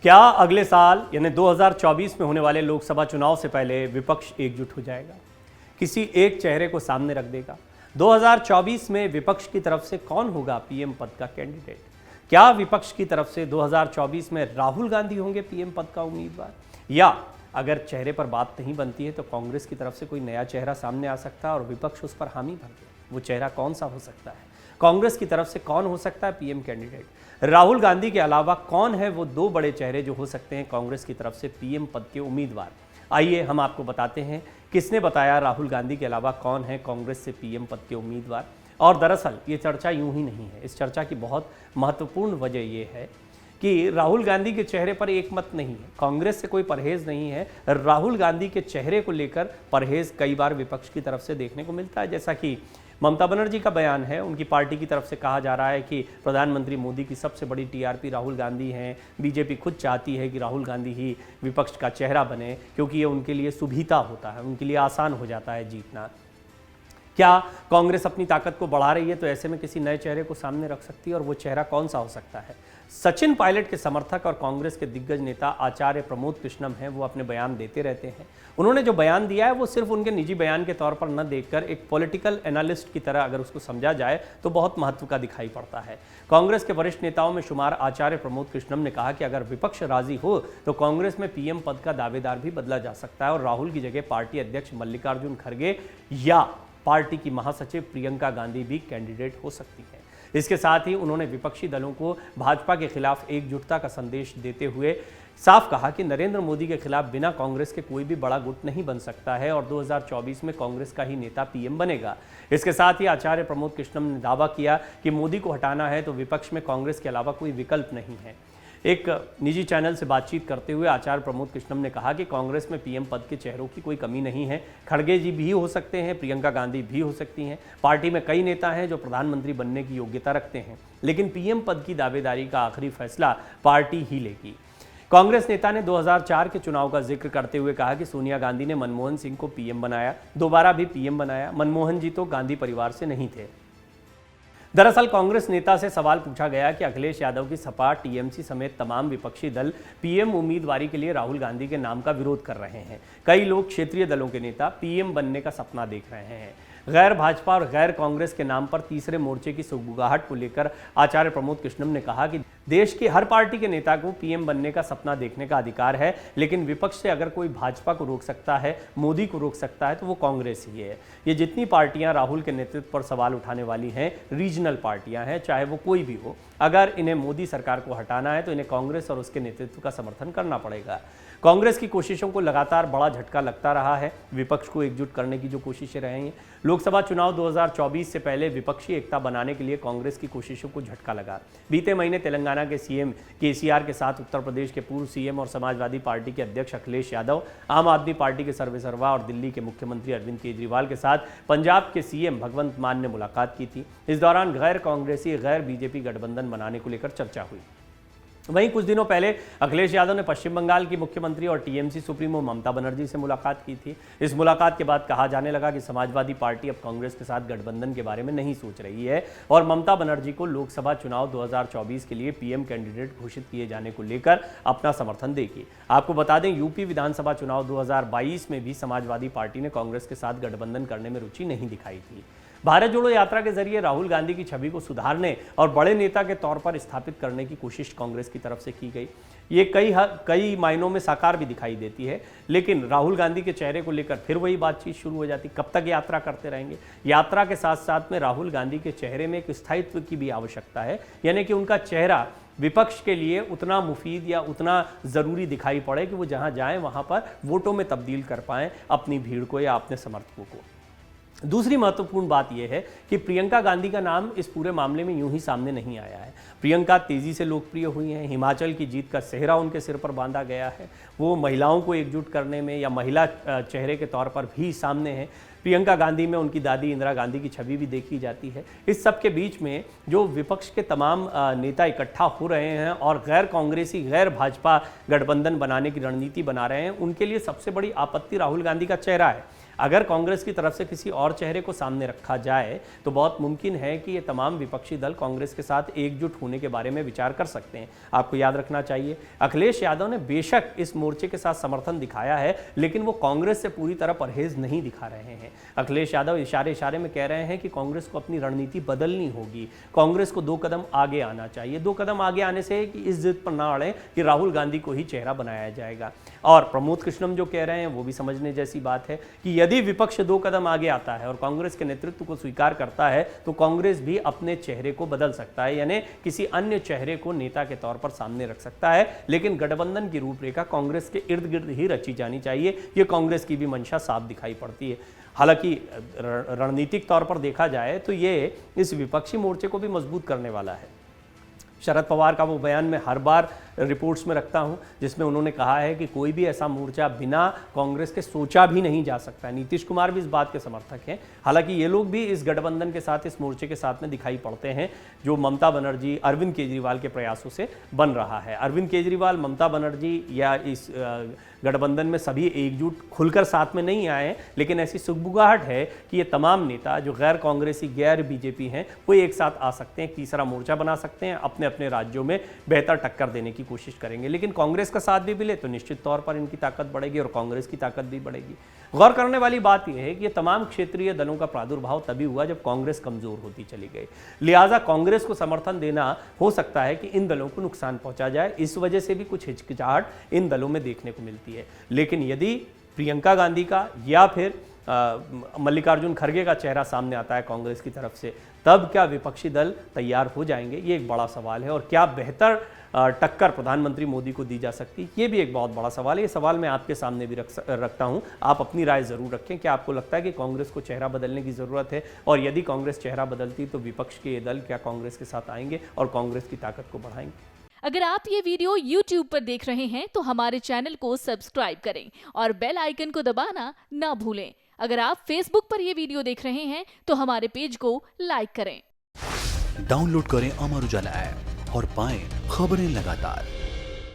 क्या अगले साल यानी 2024 में होने वाले लोकसभा चुनाव से पहले विपक्ष एकजुट हो जाएगा, किसी एक चेहरे को सामने रख देगा? 2024 में विपक्ष की तरफ से कौन होगा पीएम पद का कैंडिडेट? क्या विपक्ष की तरफ से 2024 में राहुल गांधी होंगे पीएम पद का उम्मीदवार, या अगर चेहरे पर बात नहीं बनती है तो कांग्रेस की तरफ से कोई नया चेहरा सामने आ सकता है और विपक्ष उस पर हामी भर दे? वो चेहरा कौन सा हो सकता है? कांग्रेस की तरफ से कौन हो सकता है पीएम कैंडिडेट? राहुल गांधी के अलावा कौन है वो दो बड़े चेहरे जो हो सकते हैं कांग्रेस की तरफ से पीएम पद के उम्मीदवार? आइए हम आपको बताते हैं किसने बताया राहुल गांधी के अलावा कौन है कांग्रेस से पीएम पद के उम्मीदवार। और दरअसल ये चर्चा यूं ही नहीं है, इस चर्चा की बहुत महत्वपूर्ण वजह ये है कि राहुल गांधी के चेहरे पर एक मत नहीं है, कांग्रेस से कोई परहेज नहीं है। राहुल गांधी के चेहरे को लेकर परहेज कई बार विपक्ष की तरफ से देखने को मिलता है, जैसा कि ममता बनर्जी का बयान है। उनकी पार्टी की तरफ से कहा जा रहा है कि प्रधानमंत्री मोदी की सबसे बड़ी टीआरपी राहुल गांधी हैं। बीजेपी खुद चाहती है कि राहुल गांधी ही विपक्ष का चेहरा बने, क्योंकि ये उनके लिए सुविधा होता है, उनके लिए आसान हो जाता है जीतना। क्या कांग्रेस अपनी ताकत को बढ़ा रही है तो ऐसे में किसी नए चेहरे को सामने रख सकती है, और वो चेहरा कौन सा हो सकता है? सचिन पायलट के समर्थक और कांग्रेस के दिग्गज नेता आचार्य प्रमोद कृष्णम हैं, वो अपने बयान देते रहते हैं। उन्होंने जो बयान दिया है वो सिर्फ उनके निजी बयान के तौर पर न देखकर एक पॉलिटिकल एनालिस्ट की तरह अगर उसको समझा जाए तो बहुत महत्व का दिखाई पड़ता है। कांग्रेस के वरिष्ठ नेताओं में शुमार आचार्य प्रमोद कृष्णम ने कहा कि अगर विपक्ष राजी हो तो कांग्रेस में पीएम पद का दावेदार भी बदला जा सकता है और राहुल की जगह पार्टी अध्यक्ष मल्लिकार्जुन खड़गे या पार्टी की महासचिव प्रियंका गांधी भी कैंडिडेट हो सकती है। इसके साथ ही उन्होंने विपक्षी दलों को भाजपा के खिलाफ एकजुटता का संदेश देते हुए साफ कहा कि नरेंद्र मोदी के खिलाफ बिना कांग्रेस के कोई भी बड़ा गुट नहीं बन सकता है और 2024 में कांग्रेस का ही नेता पीएम बनेगा। इसके साथ ही आचार्य प्रमोद कृष्णम ने दावा किया कि मोदी को हटाना है तो विपक्ष में कांग्रेस के अलावा कोई विकल्प नहीं है। एक निजी चैनल से बातचीत करते हुए आचार्य प्रमोद कृष्णम ने कहा कि कांग्रेस में पीएम पद के चेहरों की कोई कमी नहीं है। खड़गे जी भी हो सकते हैं, प्रियंका गांधी भी हो सकती हैं। पार्टी में कई नेता हैं जो प्रधानमंत्री बनने की योग्यता रखते हैं, लेकिन पीएम पद की दावेदारी का आखिरी फैसला पार्टी ही लेगी। कांग्रेस नेता ने 2004 के चुनाव का जिक्र करते हुए कहा कि सोनिया गांधी ने मनमोहन सिंह को पीएम बनाया, दोबारा भी पीएम बनाया। मनमोहन जी तो गांधी परिवार से नहीं थे। दरअसल कांग्रेस नेता से सवाल पूछा गया कि अखिलेश यादव की सपा, टीएमसी समेत तमाम विपक्षी दल पीएम उम्मीदवारी के लिए राहुल गांधी के नाम का विरोध कर रहे हैं। कई लोग क्षेत्रीय दलों के नेता पीएम बनने का सपना देख रहे हैं। गैर भाजपा और गैर कांग्रेस के नाम पर तीसरे मोर्चे की सुगबुगाहट को लेकर आचार्य प्रमोद कृष्णम ने कहा कि देश की हर पार्टी के नेता को पीएम बनने का सपना देखने का अधिकार है, लेकिन विपक्ष से अगर कोई भाजपा को रोक सकता है, मोदी को रोक सकता है तो वो कांग्रेस ही है। ये जितनी पार्टियां राहुल के नेतृत्व पर सवाल उठाने वाली हैं, रीजनल पार्टियां हैं, चाहे वो कोई भी हो, अगर इन्हें मोदी सरकार को हटाना है तो इन्हें कांग्रेस और उसके नेतृत्व का समर्थन करना पड़ेगा। कांग्रेस की कोशिशों को लगातार बड़ा झटका लगता रहा है। विपक्ष को एकजुट करने की जो कोशिशें रही हैं, लोकसभा चुनाव 2024 से पहले विपक्षी एकता बनाने के लिए कांग्रेस की कोशिशों को झटका लगा। बीते महीने तेलंगाना के सीएम केसीआर के साथ उत्तर प्रदेश के पूर्व सीएम और समाजवादी पार्टी के अध्यक्ष अखिलेश यादव, आम आदमी पार्टी के सर्वेसर्वा और दिल्ली के मुख्यमंत्री अरविंद केजरीवाल के साथ पंजाब के सीएम भगवंत मान ने मुलाकात की थी। इस दौरान गैर कांग्रेसी गैर बीजेपी गठबंधन बनाने को लेकर चर्चा हुई। वहीं कुछ दिनों पहले अखिलेश यादव ने पश्चिम बंगाल की मुख्यमंत्री और टीएमसी सुप्रीमो ममता बनर्जी से मुलाकात की थी। इस मुलाकात के बाद कहा जाने लगा कि समाजवादी पार्टी अब कांग्रेस के साथ गठबंधन के बारे में नहीं सोच रही है और ममता बनर्जी को लोकसभा चुनाव 2024 के लिए पीएम कैंडिडेट घोषित किए जाने को लेकर अपना समर्थन देगी। आपको बता दें, यूपी विधानसभा चुनाव 2022 में भी समाजवादी पार्टी ने कांग्रेस के साथ गठबंधन करने में रुचि नहीं दिखाई थी। भारत जोड़ो यात्रा के जरिए राहुल गांधी की छवि को सुधारने और बड़े नेता के तौर पर स्थापित करने की कोशिश कांग्रेस की तरफ से की गई। ये कई मायनों में साकार भी दिखाई देती है, लेकिन राहुल गांधी के चेहरे को लेकर फिर वही बातचीत शुरू हो जाती। कब तक यात्रा करते रहेंगे? यात्रा के साथ साथ में राहुल गांधी के चेहरे में एक स्थायित्व की भी आवश्यकता है, यानी कि उनका चेहरा विपक्ष के लिए उतना मुफीद या उतना ज़रूरी दिखाई पड़े कि वो जहाँ जाएं वहाँ पर वोटों में तब्दील कर पाएँ अपनी भीड़ को या अपने समर्थकों को। दूसरी महत्वपूर्ण बात यह है कि प्रियंका गांधी का नाम इस पूरे मामले में यूं ही सामने नहीं आया है। प्रियंका तेजी से लोकप्रिय हुई हैं, हिमाचल की जीत का सेहरा उनके सिर पर बांधा गया है। वो महिलाओं को एकजुट करने में या महिला चेहरे के तौर पर भी सामने हैं। प्रियंका गांधी में उनकी दादी इंदिरा गांधी की छवि भी देखी जाती है। इस सब के बीच में जो विपक्ष के तमाम नेता इकट्ठा हो रहे हैं और गैर कांग्रेसी गैर भाजपा गठबंधन बनाने की रणनीति बना रहे हैं, उनके लिए सबसे बड़ी आपत्ति राहुल गांधी का चेहरा है। अगर कांग्रेस की तरफ से किसी और चेहरे को सामने रखा जाए तो बहुत मुमकिन है कि ये तमाम विपक्षी दल कांग्रेस के साथ एकजुट होने के बारे में विचार कर सकते हैं। आपको याद रखना चाहिए, अखिलेश यादव ने बेशक इस मोर्चे के साथ समर्थन दिखाया है, लेकिन वो कांग्रेस से पूरी तरह परहेज नहीं दिखा रहे हैं। अखिलेश यादव इशारे इशारे में कह रहे हैं कि कांग्रेस को अपनी रणनीति बदलनी होगी, कांग्रेस को 2 कदम आगे आना चाहिए। 2 कदम आगे आने से कि इस जिद पर ना अड़े कि राहुल गांधी को ही चेहरा बनाया जाएगा। और प्रमोद कृष्णम जो कह रहे हैं वो भी समझने जैसी बात है कि यदि विपक्ष 2 कदम आगे आता है और कांग्रेस के नेतृत्व को स्वीकार करता है तो कांग्रेस भी अपने चेहरे को बदल सकता है, यानी किसी अन्य चेहरे को नेता के तौर पर सामने रख सकता है। लेकिन गठबंधन की रूपरेखा कांग्रेस के इर्द गिर्द ही रची जानी चाहिए, ये कांग्रेस की भी मंशा साफ दिखाई पड़ती है। हालांकि रणनीतिक तौर पर देखा जाए तो ये इस विपक्षी मोर्चे को भी मजबूत करने वाला है। शरद पवार का वो बयान मैं हर बार रिपोर्ट्स में रखता हूं, जिसमें उन्होंने कहा है कि कोई भी ऐसा मोर्चा बिना कांग्रेस के सोचा भी नहीं जा सकता। नीतीश कुमार भी इस बात के समर्थक हैं। हालांकि ये लोग भी इस गठबंधन के साथ, इस मोर्चे के साथ में दिखाई पड़ते हैं जो ममता बनर्जी, अरविंद केजरीवाल के प्रयासों से बन रहा है। अरविंद केजरीवाल, ममता बनर्जी या इस गठबंधन में सभी एकजुट खुलकर साथ में नहीं आए, लेकिन ऐसी सुगबुगाहट है कि ये तमाम नेता जो गैर कांग्रेसी, गैर बीजेपी हैं, वो एक साथ आ सकते हैं, तीसरा मोर्चा बना सकते हैं, अपने अपने राज्यों में बेहतर टक्कर देने की कोशिश करेंगे। लेकिन कांग्रेस का साथ भी मिले तो निश्चित तौर पर इनकी ताकत बढ़ेगी और कांग्रेस की ताकत भी बढ़ेगी। गौर करने वाली बात यह है कि ये तमाम क्षेत्रीय दलों का प्रादुर्भाव तभी हुआ जब कांग्रेस कमजोर होती चली गई। लिहाजा कांग्रेस को समर्थन देना हो सकता है कि इन दलों को नुकसान पहुंचा जाए, इस वजह से भी कुछ हिचकिचाहट इन दलों में देखने को मिलती है। लेकिन यदि प्रियंका गांधी का या फिर मल्लिकार्जुन खड़गे का चेहरा सामने आता है कांग्रेस की तरफ से, तब क्या विपक्षी दल तैयार हो जाएंगे, ये एक बड़ा सवाल है। और क्या बेहतर टक्कर प्रधानमंत्री मोदी को दी जा सकती, ये भी एक बहुत बड़ा सवाल है। ये सवाल मैं आपके सामने भी रखता हूं, आप अपनी राय जरूर रखें। क्या आपको लगता है कि कांग्रेस को चेहरा बदलने की जरूरत है, और यदि कांग्रेस चेहरा बदलती तो विपक्ष के ये दल क्या कांग्रेस के साथ आएंगे और कांग्रेस की ताकत को बढ़ाएंगे? अगर आप ये वीडियो YouTube पर देख रहे हैं तो हमारे चैनल को सब्सक्राइब करें और बेल आइकन को दबाना ना भूलें। अगर आप Facebook पर ये वीडियो देख रहे हैं तो हमारे पेज को लाइक करें। डाउनलोड करें अमर उजाला ऐप और पाएं खबरें लगातार।